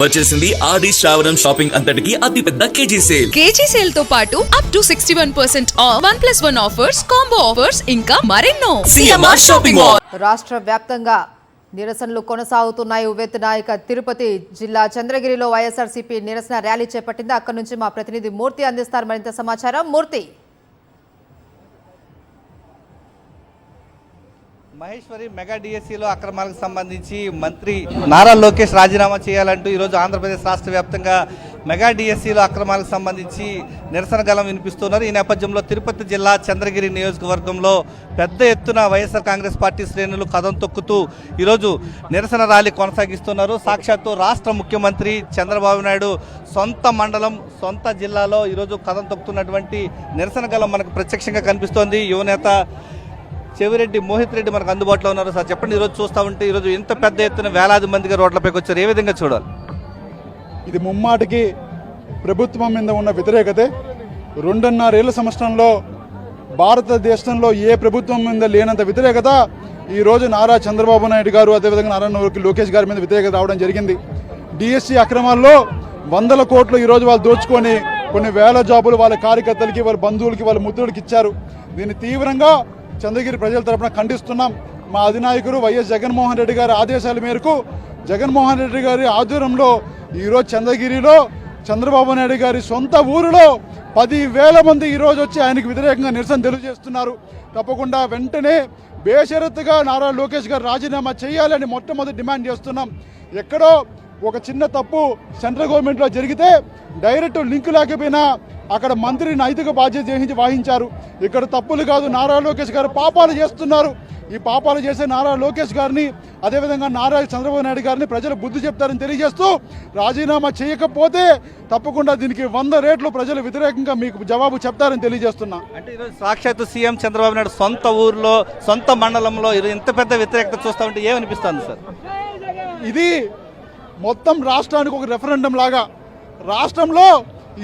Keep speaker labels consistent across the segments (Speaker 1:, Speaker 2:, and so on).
Speaker 1: వచ్చేసింది ఆది శ్రావణం షాపింగ్ అంతటికి అతిపెద్ద కేజీ సేల్ తో పాటు up to 61% of 1+1 offers, combo offers ఇంకా మరెన్నో. CMR shopping mall.
Speaker 2: రాష్ట్ర వ్యాప్తంగా నిరసనలు కొనసాగుతున్నాయి. ఉవ్వెత్తున ఇక తిరుపతి జిల్లా చంద్రగిరిలో వైఎస్ఆర్సీపీ నిరసన ర్యాలీ చేపట్టింది. అక్కడి నుంచి మా ప్రతినిధి మూర్తి అందిస్తారు మరింత సమాచారం. మూర్తి.
Speaker 3: మహేశ్వరి మెగా డిఎస్సీలో అక్రమాలకు సంబంధించి మంత్రి నారా లోకేష్ రాజీనామా చేయాలంటూ ఈరోజు ఆంధ్రప్రదేశ్ రాష్ట్ర వ్యాప్తంగా మెగా డిఎస్సీలో అక్రమాలకు సంబంధించి నిరసన గళం వినిపిస్తున్నారు. ఈ నేపథ్యంలో తిరుపతి జిల్లా చంద్రగిరి నియోజకవర్గంలో పెద్ద ఎత్తున వైఎస్ఆర్ కాంగ్రెస్ పార్టీ శ్రేణులు కదం తొక్కుతూ ఈరోజు నిరసన ర్యాలీ కొనసాగిస్తున్నారు. సాక్షాత్తు రాష్ట్ర ముఖ్యమంత్రి చంద్రబాబు నాయుడు సొంత మండలం, సొంత జిల్లాలో ఈరోజు కదం తొక్కుతున్నటువంటి నిరసన గళం మనకు ప్రత్యక్షంగా కనిపిస్తోంది. యువనేత చెవిరెడ్డి మోహిత్ రెడ్డి మనకు అందుబాటులో ఉన్నారు. సార్ చెప్పండి, ఈరోజు చూస్తూ ఉంటే ఈరోజు ఎంత పెద్ద ఎత్తున వేలాది మందిగా రోడ్లపైకి వచ్చారు, ఏ విధంగా చూడాలి?
Speaker 4: ఇది ముమ్మాటికి ప్రభుత్వం మీద ఉన్న వ్యతిరేకతే. 2.5 సంవత్సరంలో భారతదేశంలో ఏ ప్రభుత్వం మీద లేనంత వ్యతిరేకత ఈరోజు నారా చంద్రబాబు నాయుడు గారు, అదేవిధంగా నారా లోకేష్ గారి మీద వ్యతిరేకత రావడం జరిగింది. డిఎస్సి అక్రమాల్లో 100 కోట్లు ఈరోజు వాళ్ళు దోచుకొని కొన్ని వేల జాబులు వాళ్ళ కార్యకర్తలకి, వాళ్ళ బంధువులకి, వాళ్ళ ముద్దులకి ఇచ్చారు. దీన్ని తీవ్రంగా చంద్రగిరి ప్రజల తరపున ఖండిస్తున్నాం. మా అధినాయకుడు వైఎస్ జగన్మోహన్ రెడ్డి గారి ఆదేశాల మేరకు, జగన్మోహన్ రెడ్డి గారి ఆధ్వర్యంలో ఈరోజు చంద్రగిరిలో చంద్రబాబు నాయుడు గారి సొంత ఊరిలో 10,000 మంది ఈరోజు వచ్చి ఆయనకు వ్యతిరేకంగా నిరసన తెలియజేస్తున్నారు. తప్పకుండా వెంటనే బేషరతుగా నారా లోకేష్ గారు రాజీనామా చేయాలని మొట్టమొదటి డిమాండ్ చేస్తున్నాం. ఎక్కడో ఒక చిన్న తప్పు సెంట్రల్ గవర్నమెంట్లో జరిగితే డైరెక్ట్ లింక్ లేకపోయినా అక్కడ మంత్రి నైతిక బాధ్యత వహించారు. ఇక్కడ తప్పులు కాదు, నారా లోకేష్ గారు పాపాలు చేస్తున్నారు. ఈ పాపాలు చేసే నారా లోకేష్ గారిని, అదేవిధంగా నారా చంద్రబాబు నాయుడు గారిని ప్రజలు బుద్ధి చెప్తారని తెలియజేస్తూ, రాజీనామా చేయకపోతే తప్పకుండా దీనికి 100 రెట్లు ప్రజలు వ్యతిరేకంగా మీకు జవాబు చెప్తారని తెలియజేస్తున్నా.
Speaker 3: అంటే ఈరోజు సాక్షాత్తు సీఎం చంద్రబాబు నాయుడు సొంత ఊరిలో, సొంత మండలంలో ఈరోజు ఎంత పెద్ద వ్యతిరేకత చూస్తూ ఉంటే ఏమనిపిస్తుంది సార్?
Speaker 4: ఇది మొత్తం రాష్ట్రానికి ఒక రెఫరెండం లాగా. రాష్ట్రంలో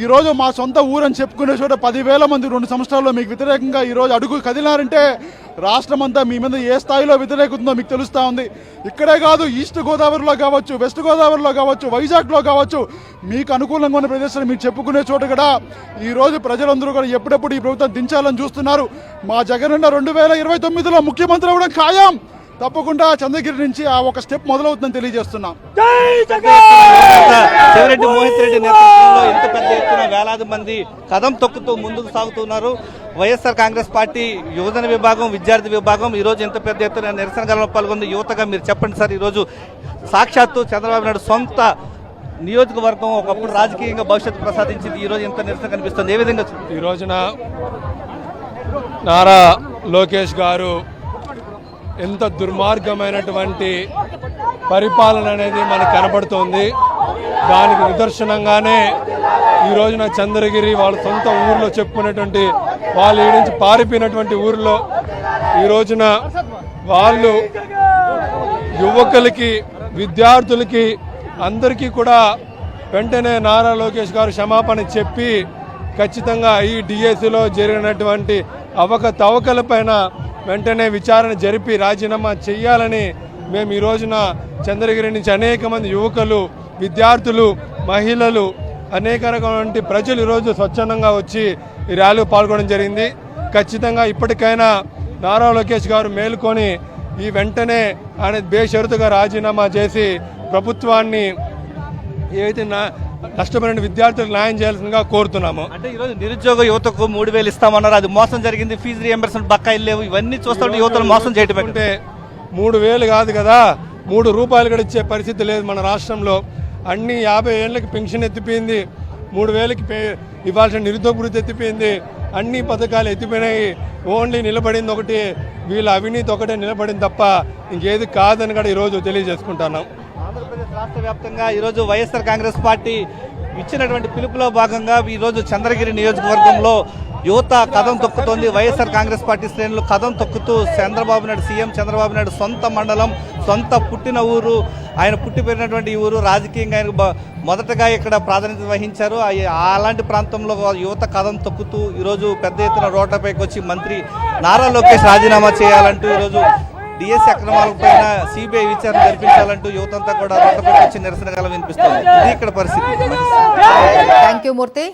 Speaker 4: ఈరోజు మా సొంత ఊరని చెప్పుకునే చోట 10,000 మంది 2 సంవత్సరాల్లో మీకు వ్యతిరేకంగా ఈరోజు అడుగు కదిలారంటే రాష్ట్రం అంతా మీ మీద ఏ స్థాయిలో వ్యతిరేకత ఉందో మీకు తెలుస్తూ ఉంది. ఇక్కడే కాదు, ఈస్ట్ గోదావరిలో కావచ్చు, వెస్ట్ గోదావరిలో కావచ్చు, వైజాగ్లో కావచ్చు, మీకు అనుకూలంగా ఉన్న ప్రదేశాలు మీరు చెప్పుకునే చోట కూడా ఈరోజు ప్రజలందరూ కూడా ఎప్పుడెప్పుడు ఈ ప్రభుత్వం దించాలని చూస్తున్నారు. మా జగనన్న 2029లో ముఖ్యమంత్రి అవ్వడం ఖాయం. తప్పకుండా చంద్రగిరి నుంచి ఆ ఒక స్టెప్ మొదలవుతుందని తెలియజేస్తున్నాం.
Speaker 3: చెవిరెడ్డి మోహిత్ రెడ్డి నేతృత్వంలో ఎంత పెద్ద ఎత్తున వేలాది మంది కదం తొక్కుతూ ముందుకు సాగుతున్నారు. వైఎస్ఆర్ కాంగ్రెస్ పార్టీ యువజన విభాగం, విద్యార్థి విభాగం ఈరోజు ఎంత పెద్ద ఎత్తున నిరసన గళంలో పాల్గొంది. యువతగా మీరు చెప్పండి సార్, ఈరోజు సాక్షాత్తు చంద్రబాబు నాయుడు సొంత నియోజకవర్గం ఒకప్పుడు రాజకీయంగా భవిష్యత్తు ప్రసాదించింది, ఈరోజు ఎంత నిరసన కనిపిస్తుంది, ఏ విధంగా?
Speaker 5: ఈ రోజున నారా లోకేష్ గారు ఎంత దుర్మార్గమైనటువంటి పరిపాలన అనేది మనకు కనబడుతోంది. దానికి నిదర్శనంగానే ఈ రోజున చంద్రగిరి వాళ్ళ సొంత ఊరిలో చెప్పుకునేటువంటి, వాళ్ళు ఈ నుంచి పారిపోయినటువంటి ఊరిలో ఈ రోజున వాళ్ళు యువకులకి, విద్యార్థులకి అందరికీ కూడా వెంటనే నారా లోకేష్ గారు క్షమాపణ చెప్పి ఖచ్చితంగా ఈ డిఎస్సిలో జరిగినటువంటి అవకతవకలపైన వెంటనే విచారణ జరిపి రాజీనామా చేయాలని మేము ఈ రోజున చంద్రగిరి నుంచి అనేక మంది యువకులు, విద్యార్థులు, మహిళలు, అనేక రకమైన ప్రజలు ఈరోజు స్వచ్ఛందంగా వచ్చి ఈ ర్యాలీలో పాల్గొనడం జరిగింది. ఖచ్చితంగా ఇప్పటికైనా నారా లోకేష్ గారు మేలుకొని ఈ వెంటనే ఆయన బేషరతుగా రాజీనామా చేసి ప్రభుత్వాన్ని ఏదైతే నష్టపోయిన విద్యార్థులకు న్యాయం చేయాల్సిందిగా కోరుతున్నాము.
Speaker 3: అంటే ఈరోజు నిరుద్యోగ యువతకు 3,000 ఇస్తామన్నారు, అది మోసం జరిగింది. ఫీజు రియంబర్స్మెంట్ బకాయిలు లేవు, ఇవన్నీ చూస్తుంటే యువతను మోసం చేయటం
Speaker 5: అంటే 3,000 కాదు కదా, 3 రూపాయలు కూడా ఇచ్చే పరిస్థితి లేదు మన రాష్ట్రంలో. అన్ని 50 ఏళ్ళకి పెన్షన్ ఎత్తిపోయింది, 3,000కి ఇవ్వాల్సిన నిరుద్యోగ వృత్తి ఎత్తిపోయింది, అన్ని పథకాలు ఎత్తిపోయినాయి. ఓన్లీ నిలబడింది ఒకటి, వీళ్ళ అవినీతి ఒకటే నిలబడింది తప్ప ఇంకేది కాదని కూడా ఈరోజు తెలియజేసుకుంటున్నాం.
Speaker 3: ఆంధ్రప్రదేశ్ రాష్ట్ర వ్యాప్తంగా ఈరోజు వైఎస్ఆర్ కాంగ్రెస్ పార్టీ ఇచ్చినటువంటి పిలుపులో భాగంగా ఈరోజు చంద్రగిరి నియోజకవర్గంలో యువత కదం తొక్కుతోంది. వైఎస్ఆర్ కాంగ్రెస్ పార్టీ శ్రేణులు కదం తొక్కుతూ చంద్రబాబు నాయుడు, సీఎం చంద్రబాబు నాయుడు సొంత మండలం, సొంత పుట్టిన ఊరు, ఆయన పుట్టి పెరిగినటువంటి ఈ ఊరు, రాజకీయంగా ఆయన మొదటగా ఇక్కడ ప్రాధాన్యత వహించారు. అలాంటి ప్రాంతంలో యువత కదం తొక్కుతూ ఈరోజు పెద్ద ఎత్తున రోడ్లపైకి వచ్చి మంత్రి నారా లోకేష్ రాజీనామా చేయాలంటూ ఈరోజు డిఎస్సి అక్రమాలపైన సిబిఐ విచారణ జరిపించాలంటూ యువతంతా కూడా రోడ్లపైకి వచ్చి నిరసన గలం వినిపిస్తోంది. ఇది ఇక్కడ పరిస్థితి.
Speaker 2: థ్యాంక్ యూ మూర్తి.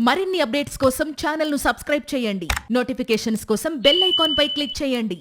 Speaker 6: మరిన్ని అప్డేట్స్ కోసం ఛానల్ ను సబ్స్క్రైబ్ చేయండి. నోటిఫికేషన్స్ కోసం బెల్ ఐకాన్ పై క్లిక్ చేయండి.